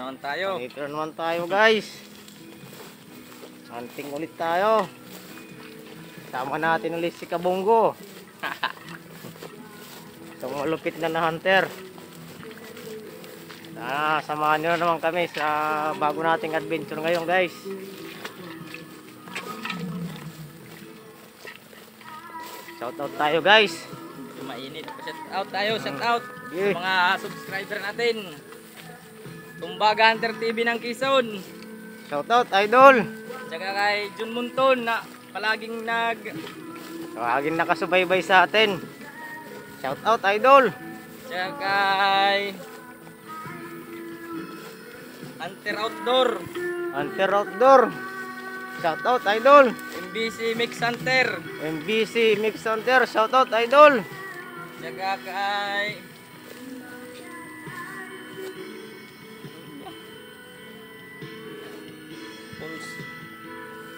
naman tayo. Dito na naman tayo guys. Hunting ulit tayo. Tama natin ulit si Kabunggo. Itong malupit na hunter. Samahan nyo na naman kami sa bago nating adventure ngayon guys. Shoutout tayo guys. Mainit. Shout out tayo, shout out. Yeah. Sa mga subscriber natin. Tumbaga Hunter TV ng Quezon. Shoutout idol. Tsaka kay Jun Munton na palaging nakasubaybay sa atin. Shoutout idol. Tsaka kay Hunter Outdoor. Hunter Outdoor. Shoutout idol. MBC Mix Hunter. MBC Mix Hunter. Shoutout idol. Tsaka kay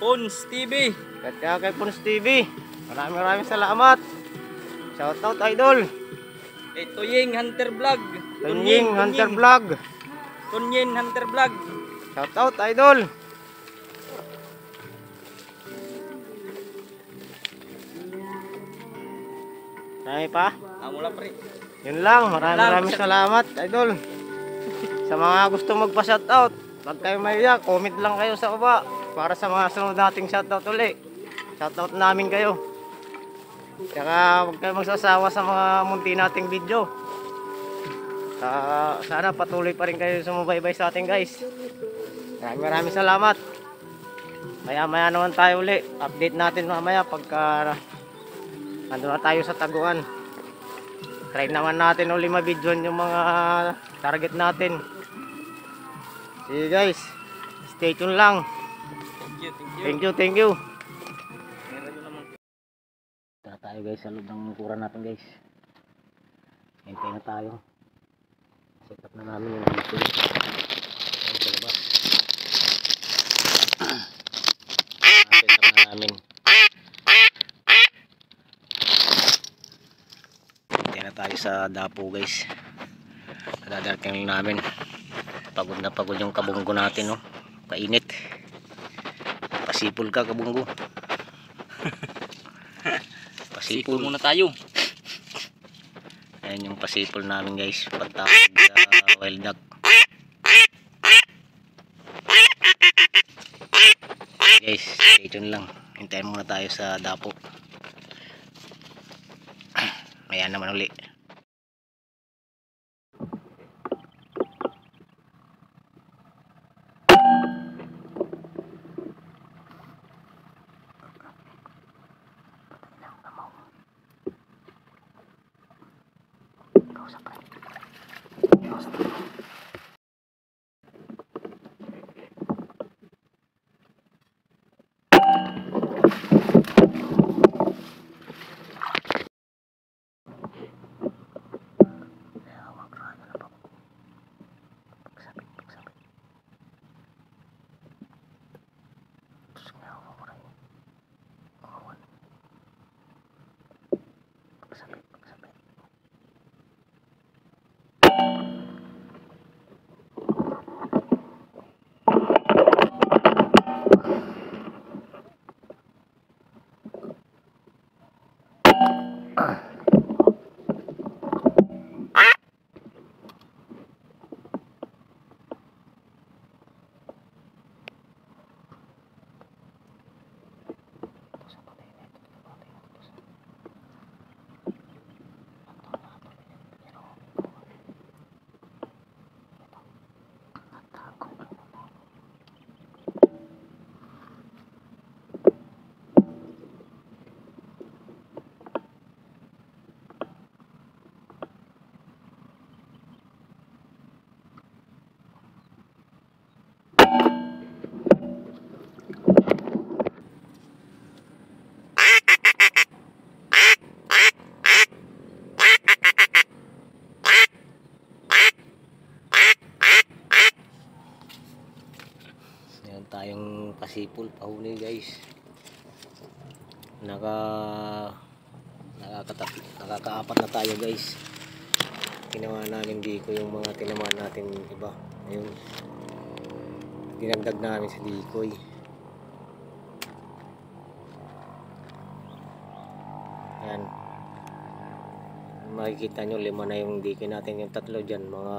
Pons TV. Kaya kay Pons TV. Maraming salamat. Shoutout idol. Tuying Hunter Vlog. Tunying Hunter Vlog. Tunyin Hunter Vlog. Shoutout idol. Ay pa. Mula pre. Yun lang. Maraming salamat idol. Sa mga gusto magpa-shoutout, pag kayo mahiya, comment lang kayo sa baba para sa mga sunod nating shoutout uli. Shoutout namin kayo. Tsaka huwag kayo magsasawa sa mga munti nating video. Sana patuloy pa rin kayo sumubaybay sa atin guys. Maraming salamat. Maya naman tayo uli. Update natin mamaya pagka nandun na tayo sa taguan. Try naman natin uli ma-videon yung mga target natin. Sige guys, stay tuned lang. Thank you. Tara tayo guys sa loob ng kura natin guys. Hintay na tayo. Set up na namin yung dito. Ayan sa labas. Set up na namin. Hintay na tayo sa dapo guys. Nadadarking namin. Pagod na pagod yung kabunggo natin, no? Kainit. Pasipol ka, kabunggo. Pasipol muna tayo. Ayan yung pasipol namin guys. Pagtapos sa wild duck. Guys, stay tuned lang. Hintayin muna tayo sa dapo. Maya naman uli. Tayong pasipol pahuli guys. Nakakaapat na tayo guys. Ginawa namin dito yung mga tinamaan natin iba. Ayun. dinagdag namin sa dikoy. Yan, makikita nyo 5 na yung dikoy natin. Yung 3 dyan mga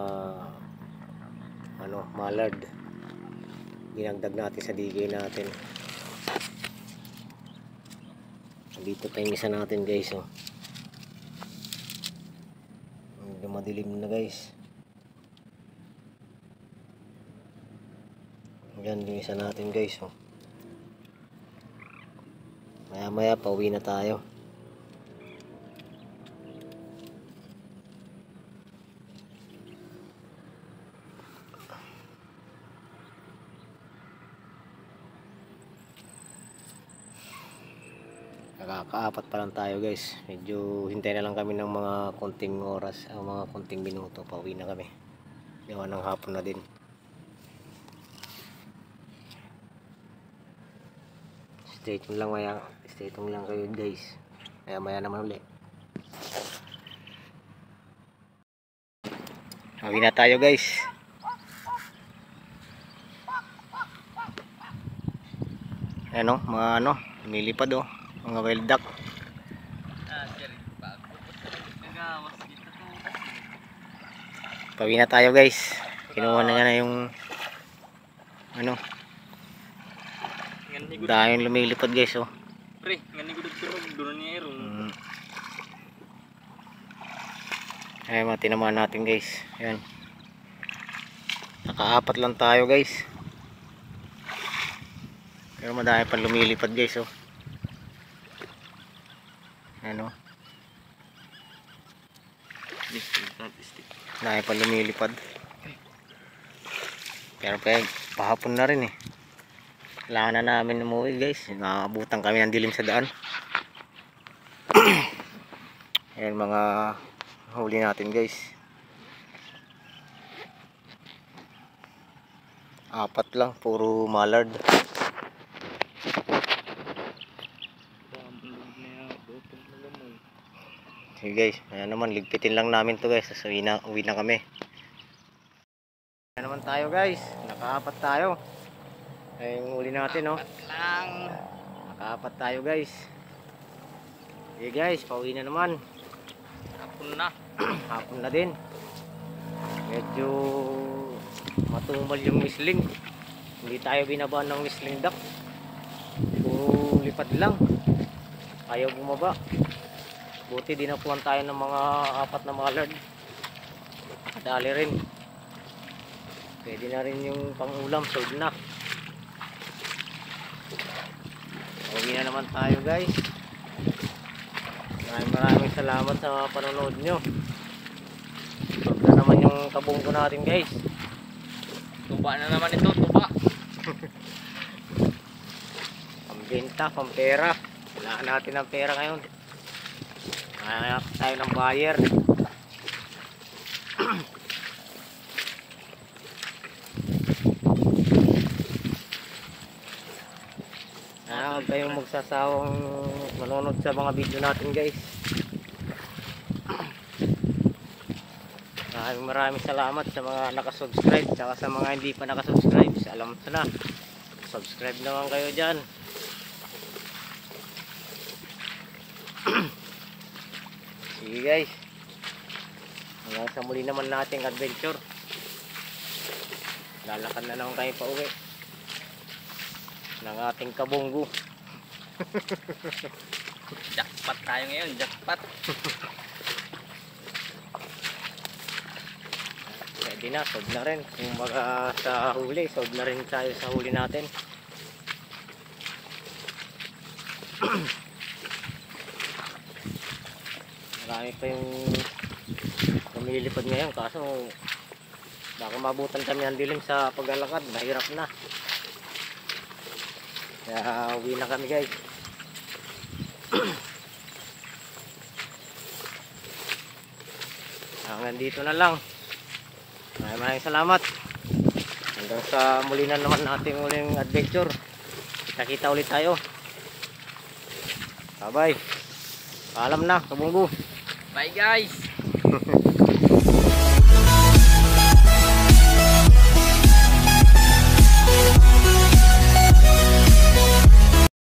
mallard, dinagdag natin sa dikoy natin. Dito pa yung isa natin guys, oh. Medyo madilim na guys. Yan yung isa natin guys, oh. Maya maya pauwi na tayo. Nakakaapat pa lang tayo guys. Medyo hintay na lang kami ng mga konting oras, mga konting minuto, pauwi na kami. Gawa ng hapon na din. Stay tuned lang kayo guys. Maya maya naman ulit. Pauwi na tayo guys. Ano, mga lumilipad, oh. Mga wild duck. Pauwi na tayo guys. Kinuha na niya yung dahil lumilipad guys, oh. Pre, ngani ko dugtong doon niya iron. Ay, matinamaan natin guys. Ayan. Nakaapat lang tayo guys. Pero madami pa lumilipad guys, oh. Ano? Dahil pa lumilipad. Pero pahapon na rin eh. Kailangan na namin umuwi guys. Nakaabutan kami ng dilim sa daan. Ayan mga huli natin guys. 4 lang, puro mallard. Sige guys, ayan naman, ligpitin lang namin to guys. So, uwi na kami. Ayan naman tayo guys, nakaapat tayo. Ay yung uli natin, oh. Nakaapat tayo guys. Sige guys, pauwi na naman. Hapon na. Hapon na din. Medyo matumal yung whistling. Hindi tayo binabaan ng whistling duck. Puro lipad lang. Ayaw bumaba. Buti dinapuan tayo ng mga 4 na mallard. Kadali rin. Pwede na rin yung pangulam, sold na. Uwi na naman tayo guys. Maraming salamat sa panonood nyo. Sold na naman yung kabunggo natin guys. Tuba na naman ito, tuba. Pambenta, pampera. Kailangan natin ng pera ngayon. Hanap tayo ng buyer. Huwag kayong magsasawang manonood sa mga video natin guys. Maraming salamat sa mga nakasubscribe, tsaka sa mga hindi pa nakasubscribe. Alam mo na, subscribe naman kayo dyan. Sige guys, hanggang sa muli naman nating adventure. Lalakad na naman kayo pa uwi ng ating kabunggo. Jackpot tayo ngayon, jackpot. Pwede na, sold na rin. Kung baga sa huli, sold na rin tayo sa huli natin. Marami pa yung lumilipad ngayon, kaso baka mabutan kami ng dilim sa paglalakad. Mahirap na. Kaya uwi na kami guys. Hanggang dito na lang. Maraming salamat. Hanggang sa muli na naman nating uling adventure. Kita-kita ulit tayo. Bye bye. Paalam na, kabunggo. Bye guys.